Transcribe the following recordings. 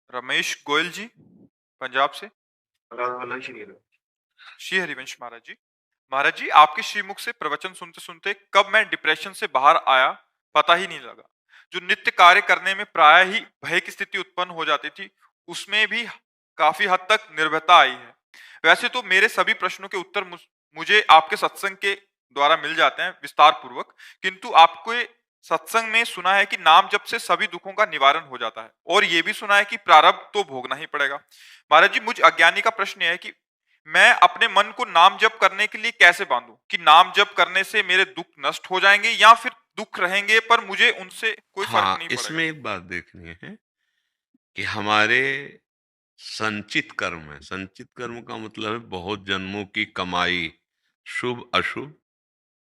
रमेश गोयल जी, पंजाब से। वाला श्री श्री हरिवंश महाराज जी। महाराज जी, आपके श्रीमुख से प्रवचन सुनते सुनते कब मैं डिप्रेशन से बाहर आया पता ही नहीं लगा। जो नित्य कार्य करने में प्राय ही भय की स्थिति उत्पन्न हो जाती थी, उसमें भी काफी हद तक निर्भयता आई है। वैसे तो मेरे सभी प्रश्नों के उत्तर मुझे आपके सत्संग के द्वारा मिल जाते हैं विस्तार पूर्वक, किंतु आपके सत्संग में सुना है कि नाम जप से सभी दुखों का निवारण हो जाता है, और यह भी सुना है कि प्रारब्ध तो भोगना ही पड़ेगा। महाराज जी, मुझ अज्ञानी का प्रश्न यह है कि मैं अपने मन को नाम जप करने के लिए कैसे बांधूं कि नाम जप करने से मेरे दुख नष्ट हो जाएंगे, या फिर दुख रहेंगे पर मुझे उनसे कोई फर्क हाँ, नहीं इसमें पड़ेगा। एक बात देखनी है कि हमारे संचित कर्म है। संचित कर्म का मतलब है बहुत जन्मों की कमाई, शुभ अशुभ,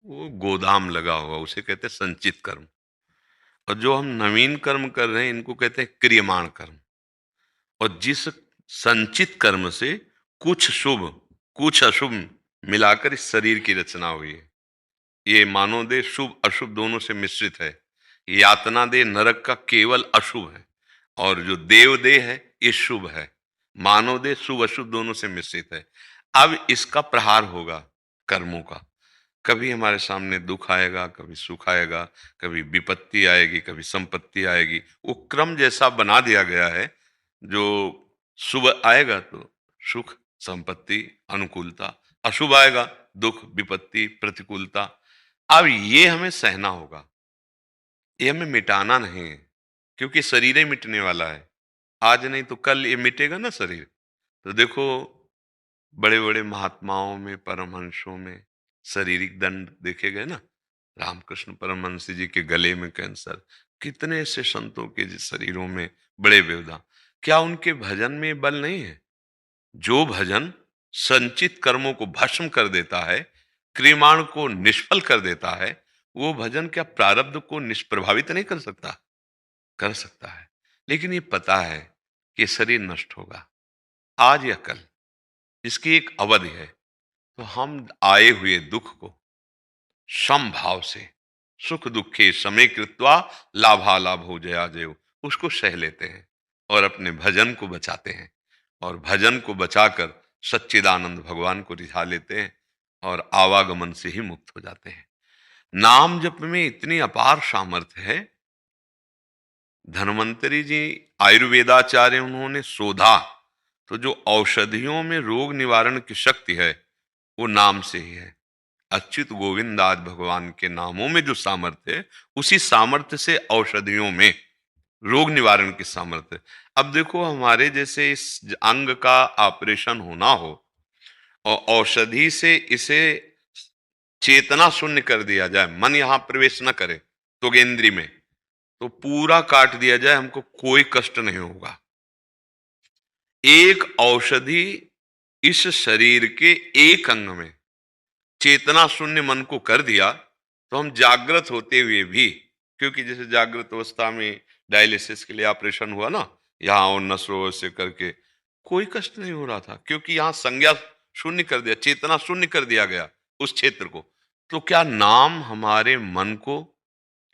वो गोदाम लगा हुआ, उसे कहते हैं संचित कर्म। और जो हम नवीन कर्म कर रहे हैं इनको कहते हैं क्रियमाण कर्म। और जिस संचित कर्म से कुछ शुभ कुछ अशुभ मिलाकर इस शरीर की रचना हुई है। ये मानव देह शुभ अशुभ दोनों से मिश्रित है। यातना देह नरक का केवल अशुभ है, और जो देव देह है ये शुभ है। मानव देह शुभ अशुभ दोनों से मिश्रित है। अब इसका प्रहार होगा कर्मों का। कभी हमारे सामने दुख आएगा, कभी सुख आएगा, कभी विपत्ति आएगी, कभी संपत्ति आएगी। वो क्रम जैसा बना दिया गया है। जो शुभ आएगा तो सुख, संपत्ति, अनुकूलता, अशुभ आएगा दुख, विपत्ति, प्रतिकूलता। अब ये हमें सहना होगा, ये हमें मिटाना नहीं है, क्योंकि शरीर ही मिटने वाला है। आज नहीं तो कल ये मिटेगा ना शरीर। तो देखो, बड़े बड़े महात्माओं में, परमहंसों में शारीरिक दंड देखे गए ना। रामकृष्ण परमहंस जी के गले में कैंसर, कितने ऐसे संतों के शरीरों में बड़े व्यवधान। क्या उनके भजन में बल नहीं है? जो भजन संचित कर्मों को भस्म कर देता है, क्रियमाण को निष्फल कर देता है, वो भजन क्या प्रारब्ध को निष्प्रभावित नहीं कर सकता? कर सकता है। लेकिन ये पता है कि शरीर नष्ट होगा आज या कल, इसकी एक अवधि है। तो हम आए हुए दुख को समभाव से, सुख दुखे समय कृत्वा लाभालाभ हो जया जयो, उसको सह लेते हैं और अपने भजन को बचाते हैं। और भजन को बचाकर सच्चिदानंद भगवान को रिझा लेते हैं और आवागमन से ही मुक्त हो जाते हैं। नाम जप में इतनी अपार सामर्थ्य है। धन्वंतरी जी आयुर्वेदाचार्य, उन्होंने शोधा तो जो औषधियों में रोग निवारण की शक्ति है वो नाम से ही है। अच्युत गोविंद आज भगवान के नामों में जो सामर्थ्य है, उसी सामर्थ्य से औषधियों में रोग निवारण की सामर्थ्य। अब देखो, हमारे जैसे इस अंग का ऑपरेशन होना हो और औषधि से इसे चेतना शून्य कर दिया जाए, मन यहां प्रवेश न करे तो गेंद्री में, तो पूरा काट दिया जाए, हमको कोई कष्ट नहीं होगा। एक औषधि इस शरीर के एक अंग में चेतना शून्य मन को कर दिया तो हम जागृत होते हुए भी, क्योंकि जैसे जागृत अवस्था में डायलिसिस के लिए ऑपरेशन हुआ ना, यहाँ और नसों से करके कोई कष्ट नहीं हो रहा था, क्योंकि यहाँ संज्ञा शून्य कर दिया, चेतना शून्य कर दिया गया उस क्षेत्र को। तो क्या नाम हमारे मन को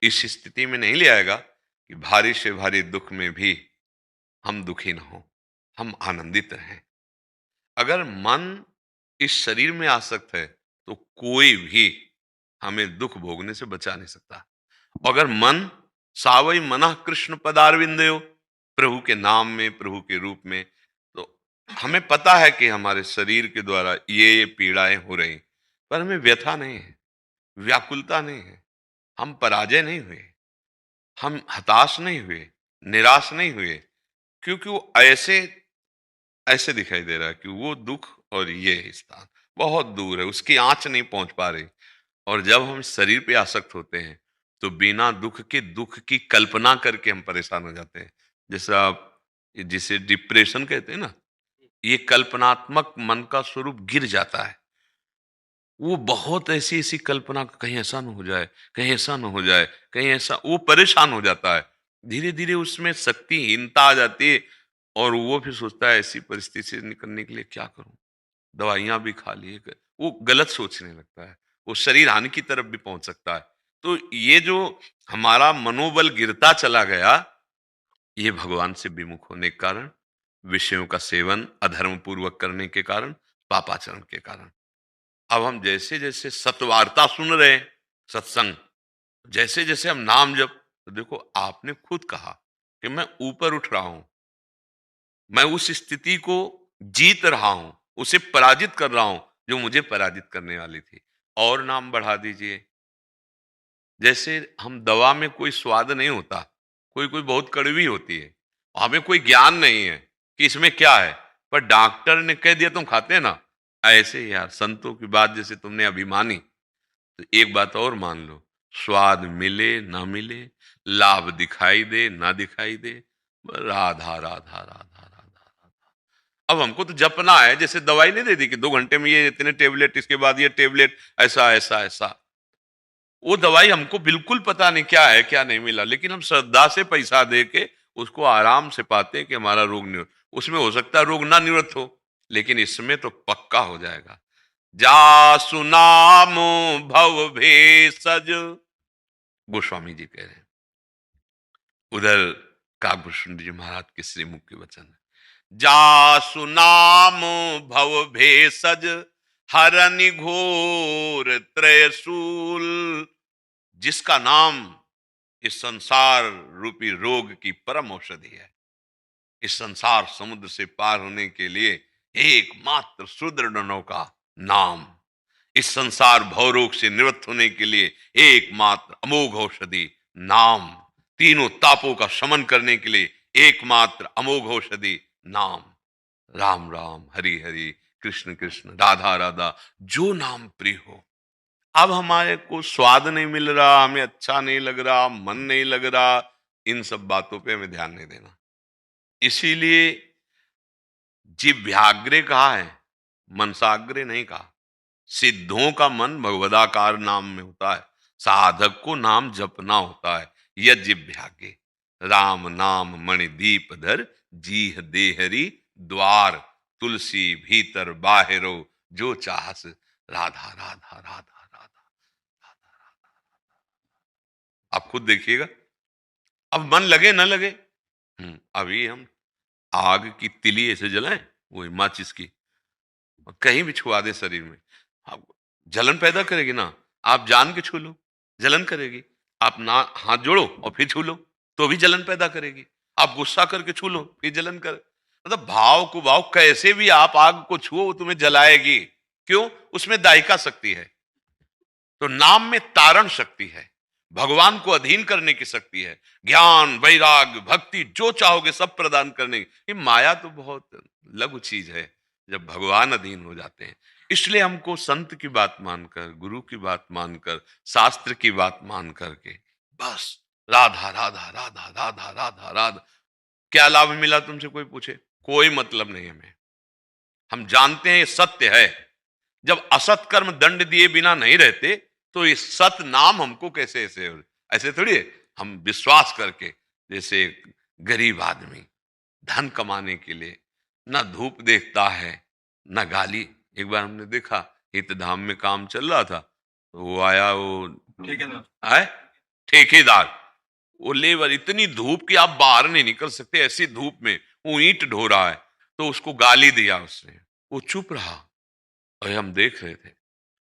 इस स्थिति में नहीं ले आएगा कि भारी से भारी दुख में भी हम दुखी न हो, हम आनंदित रहें? अगर मन इस शरीर में आसक्त है तो कोई भी हमें दुख भोगने से बचा नहीं सकता। अगर मन सावई मना कृष्ण पदारविंदयो, प्रभु के नाम में, प्रभु के रूप में, तो हमें पता है कि हमारे शरीर के द्वारा ये पीड़ाएं हो रही, पर हमें व्यथा नहीं है, व्याकुलता नहीं है, हम पराजय नहीं हुए, हम हताश नहीं हुए, निराश नहीं हुए, क्योंकि वो ऐसे ऐसे दिखाई दे रहा है कि वो दुख और ये स्थान बहुत दूर है, उसकी आंच नहीं पहुंच पा रही। और जब हम शरीर पे आसक्त होते हैं तो बिना दुख के दुख की कल्पना करके हम परेशान हो जाते हैं। जैसे आप, जिसे डिप्रेशन कहते हैं ना, ये कल्पनात्मक मन का स्वरूप गिर जाता है। वो बहुत ऐसी ऐसी कल्पना, कहीं ऐसा न हो जाए, कहीं ऐसा न हो जाए, कहीं ऐसा, वो परेशान हो जाता है। धीरे धीरे उसमें शक्तिहीनता आ जाती है और वो फिर सोचता है ऐसी परिस्थिति से निकलने के लिए क्या करूं, दवाइयां भी खा लिए, वो गलत सोचने लगता है, वो शरीर हानि की तरफ भी पहुंच सकता है। तो ये जो हमारा मनोबल गिरता चला गया, ये भगवान से विमुख होने के कारण, विषयों का सेवन अधर्म पूर्वक करने के कारण, पापाचरण के कारण। अब हम जैसे जैसे सत्वार्ता सुन रहे हैं, सत्संग, जैसे जैसे हम नाम जप, तो देखो आपने खुद कहा कि मैं ऊपर उठ रहा हूं, मैं उस स्थिति को जीत रहा हूं, उसे पराजित कर रहा हूं जो मुझे पराजित करने वाली थी। और नाम बढ़ा दीजिए। जैसे हम दवा में कोई स्वाद नहीं होता, कोई कोई बहुत कड़वी होती है, हमें कोई ज्ञान नहीं है कि इसमें क्या है, पर डॉक्टर ने कह दिया तुम खाते हैं ना। ऐसे ही यार संतों की बात जैसे तुमने अभी मानी, तो एक बात और मान लो, स्वाद मिले ना मिले, लाभ दिखाई दे ना दिखाई दे, राधा राधा राधा राधा राधा। अब हमको तो जपना है, जैसे दवाई नहीं दे दी कि 2 घंटे में ये इतने टेबलेट, इसके बाद ये टेबलेट, ऐसा ऐसा ऐसा। वो दवाई हमको बिल्कुल पता नहीं क्या है क्या नहीं मिला, लेकिन हम श्रद्धा से पैसा दे के उसको आराम से पाते हैं कि हमारा रोग निवृत्त। उसमें हो सकता है रोग ना निवृत्त हो, लेकिन इसमें तो पक्का हो जाएगा। जा सुनाम भव भेषज, गोस्वामी जी कह रहे हैं। उधर काकभूषण जी महाराज के श्रीमुख के वचन है, जा सुनाम भव भेषज, हरनि घोर त्रयशूल। जिसका नाम इस संसार रूपी रोग की परम औषधि है। इस संसार समुद्र से पार होने के लिए एकमात्र सुदृढ़ नौका नाम। इस संसार भवरोग से निवृत्त होने के लिए एकमात्र अमोघ औषधि नाम। तीनों तापों का शमन करने के लिए एकमात्र अमोघ औषधि नाम। राम राम हरि हरि, कृष्ण कृष्ण राधा राधा, जो नाम प्रिय हो। अब हमारे को स्वाद नहीं मिल रहा, हमें अच्छा नहीं लग रहा, मन नहीं लग रहा, इन सब बातों पे हमें ध्यान नहीं देना। इसीलिए जिव्याग्रे कहा है, मनसाग्रे नहीं कहा। सिद्धों का मन भगवदाकार नाम में होता है, साधक को नाम जपना होता है। यज्ञाग्रे राम नाम मणिदीप धर, जीह देहरी द्वार, तुलसी भीतर बाहिरो, जो चाहस राधा राधा राधा राधा। आप खुद देखिएगा, अब मन लगे ना लगे। अभी हम आग की तिली ऐसे जलाएं, वो माचिस की, कहीं भी छुआ दे शरीर में, आप जलन पैदा करेगी ना। आप जान के छू लो, जलन करेगी। आप ना हाथ जोड़ो और फिर छू लो, तो भी जलन पैदा करेगी। आप गुस्सा करके छू लो, फिर जलन कर, मतलब भाव को भाव कैसे भी आप आग को छुओ वो तुम्हें जलाएगी। क्यों? उसमें दायिका शक्ति है। तो नाम में तारण शक्ति है, भगवान को अधीन करने की शक्ति है, ज्ञान वैराग्य भक्ति जो चाहोगे सब प्रदान करने की। ये माया तो बहुत लघु चीज है जब भगवान अधीन हो जाते हैं। इसलिए हमको संत की बात मानकर, गुरु की बात मानकर, शास्त्र की बात मान करके बस राधा राधा राधा राधा राधा राधा। क्या लाभ मिला तुमसे कोई पूछे? कोई मतलब नहीं हमें। हम जानते हैं ये सत्य है। जब असत कर्म दंड दिए बिना नहीं रहते तो ये सत नाम हमको कैसे ऐसे ऐसे थोड़ी है। हम विश्वास करके, जैसे गरीब आदमी धन कमाने के लिए ना धूप देखता है ना गाली। एक बार हमने देखा हितधाम में काम चल रहा था, तो वो आया, वो ठेकेदार है, ठेकेदार, वो लेबर, इतनी धूप कि आप बाहर नहीं निकल सकते, ऐसी धूप में वो ईंट ढो रहा है, तो उसको गाली दिया उसने, वो चुप रहा। और हम देख रहे थे,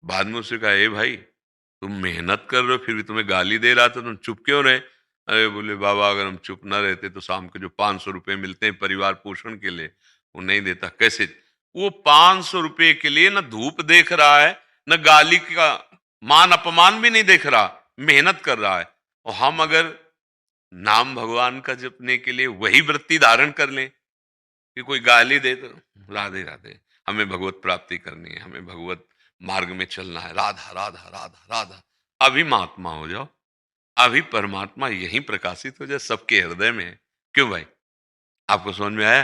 बाद में उससे कहा, ए भाई तुम मेहनत कर रहे हो फिर भी तुम्हें गाली दे रहा था, तुम चुप क्यों रहे? अरे बोले बाबा अगर हम चुप ना रहते तो शाम के जो 500 रुपए मिलते हैं परिवार पोषण के लिए वो नहीं देता। कैसे? वो 500 रुपए के लिए ना धूप देख रहा है, न गाली का मान अपमान भी नहीं देख रहा, मेहनत कर रहा है। और हम अगर नाम भगवान का जपने के लिए वही वृत्ति धारण कर लें कि कोई गाली दे तो राधे राधे, हमें भगवत प्राप्ति करनी है, हमें भगवत मार्ग में चलना है, राधा राधा राधा राधा, अभी महात्मा हो जाओ, अभी परमात्मा यहीं प्रकाशित हो जाए, सबके हृदय में है। क्यों भाई? आपको समझ में आया?